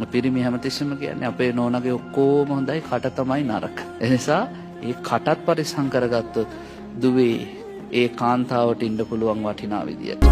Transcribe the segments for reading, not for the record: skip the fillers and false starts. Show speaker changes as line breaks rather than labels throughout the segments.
පිරිමි හැමතිස්සෙම කියන්නේ අපේ නෝනගේ ඔක්කොම හොඳයි කට තමයි නරක. ඒ නිසා ඒ කටත් පරිස්සම් කරගත්තොත් දුවේ ඒ කාන්තාවට ඉන්න පුළුවන් වටිනා විදියට.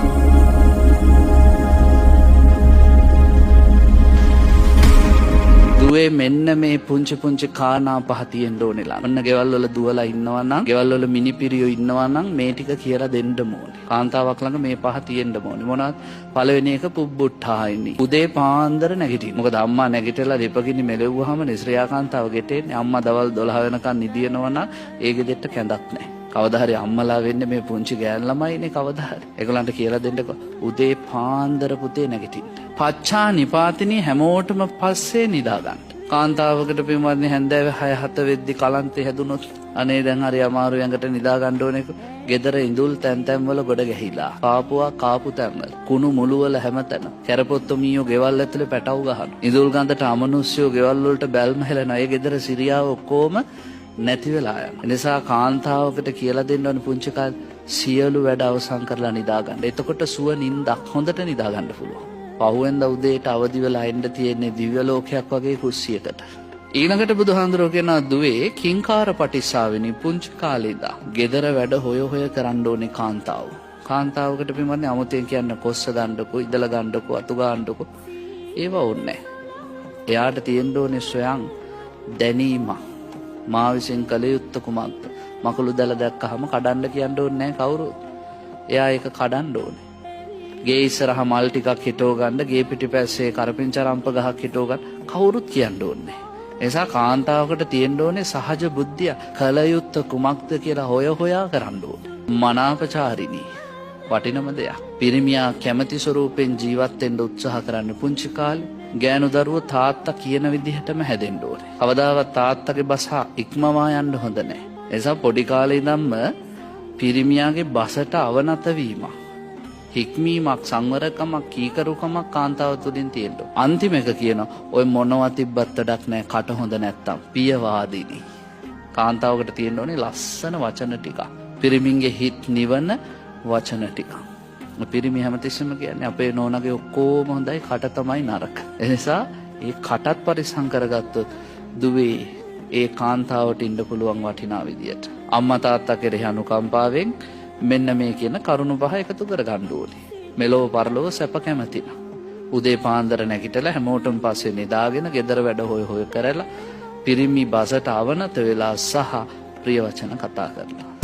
දුවේ මෙන්න මේ පුංචි පුංචි කාරණා පහ තියෙන්න ඕනෙලා. ඔන්න ගෙවල් වල දුවලා ඉන්නවා නම්, ගෙවල් වල මිනිපිරියෝ ඉන්නවා නම් මේ ටික කියලා දෙන්න ඕනේ. කාන්තාවක් ළඟ මේ පහ තියෙන්න ඕනේ. මොනවද? පළවෙනි එක පුබ්බුට්ටායිනි. උදේ පාන්දර නැගිටින්න. මොකද අම්මා නැගිටලා දෙපකින් මෙලෙව්වහම නිශ්‍රියා කාන්තාව ගෙටෙන්නේ. අම්මා දවල් 12 වෙනකන් නිදිනවා නම් ඒ ගෙදෙට්ට කැඳක් නැහැ. කවදා හරි අම්මලා වෙන්නේ මේ පුංචි ගෑන් ළමයිනේ කවදා හරි. ඒගොල්ලන්ට කියලා දෙන්නකො උදේ පාන්දර පුතේ නැගිටින්න. පච්චා නිපාතිනී හැමෝටම පස්සේ නිදා ගන්න. කාන්තාවකට පින්වත්නි හැන්දෑවේ 6-7 වෙද්දි කලන්තේ හැදුනොත් අනේ දැන් හරි අමාරු යඟට නිදා ගන්න ඕනේ. ගෙදර ඉඳුල් තැන් තැන් වල ගොඩ ගැහිලා. කාපුවා කාපු තැන් වල. කුණු මුළු වල හැමතැන. කැරපොත්තු මීයෝ ගෙවල් ඇතුලේ පැටව ගහන. ඉඳුල් ගඳට අමනුෂ්‍යෝ ගෙවල් වලට බැල්ම හෙලනවා. ඒ ගෙදර සිරියාව ඔක්කොම නැති වෙලා යනවා. ඒ නිසා කාන්තාවකට කියලා දෙන්න ඕනේ පුංචි කාලේ සියලු වැඩ අවසන් කරලා නිදා ගන්න. එතකොට සුව නිින්දක් හොඳට නිදා ගන්න පුළුවන්. පහුවෙන්ද උදේට අවදි වෙලා එන්න තියෙන්නේ දිව්‍ය ලෝකයක් වගේ කුස්සියකට. ඊළඟට බුදුහාඳුරෝ කියනවා දුවේ කිංකාර පටිස්සාවෙනි පුංචි කාලේ ඉඳන් ගෙදර වැඩ හොය හොය කරන්න ඕනේ කාන්තාව. කාන්තාවකට පින්වත්නි අමුතෙන් කියන්න කොස්ස ගන්නකො, ඉදලා ගන්නකො, අතු ගන්නකො ඒව ඕනේ නැහැ. එයාට තියෙන්න ඕනේ ස්වයං දැනීම. මා විසින් කළ යුත්තේ කුමක්ද? මකුළු දැල දැක්කහම කඩන්න කියන්න ඕනේ නැහැ කවුරුත්. එයා ඒක කඩන්න ඕනේ. ගේ ඉස්සරහා මල් ටිකක් හිටව ගන්න, ගේ පිටිපස්සේ කරපිංචාරම්ප ගහක් හිටව ගන්න කවුරුත් කියන්න ඕනේ. ඒ නිසා කාන්තාවකට තියෙන්න ඕනේ සහජ බුද්ධිය. කළ යුත්තේ කුමක්ද කියලා හොය හොයා කරන්න ඕනේ. මනාපචාරිණී වටිනම දෙයක්. පිරිමියා කැමැති ස්වරූපෙන් ජීවත් වෙන්න උත්සාහ කරන්න පුංචි කාලේ. ගෑනු දරුවෝ තාත්තා කියන විදිහටම හැදෙන්න ඕනේ. කවදාවත් තාත්තගේ බස ඉක්මවා යන්න හොඳ නැහැ. ඒ නිසා පොඩි කාලේ ඉඳන්ම පිරිමියාගේ බසට අවනත වීම, හික්මීමක්, සංවරකමක්, කීකරුකමක් කාන්තාව තුළින් තියෙන්න ඕනේ. අන්තිම එක කියනවා ඔය මොනවා තිබ්බත් වැඩක් නැහැ කට හොඳ නැත්තම් පියවාදිනී. කාන්තාවකට තියෙන්න ඕනේ ලස්සන වචන ටික. පිරිමින්ගේ හිත් නිවන වචන ටික. පිරිමි හැමතිස්සෙම කියන්නේ අපේ නෝනගේ ඔක්කොම හොඳයි කට තමයි නරක. ඒ නිසා ඒ කටත් පරිස්සම් කරගත්තොත් දුවේ ඒ කාන්තාවට ඉන්න පුළුවන් වටිනා විදියට. අම්මා තාත්තා කෙරෙහි අනුකම්පාවෙන් මෙන්න මේ කියන කරුණු පහ එකතු කරගන්න ඕනේ. මෙලොව පරලොව සැප කැමැතින. උදේ පාන්දර නැගිටලා හැමෝටම පස්සේ නිදාගෙන ගෙදර වැඩ හොය හොය කරලා පිරිමි බසට අවනත වෙලා සහ ප්‍රිය වචන කතා කරලා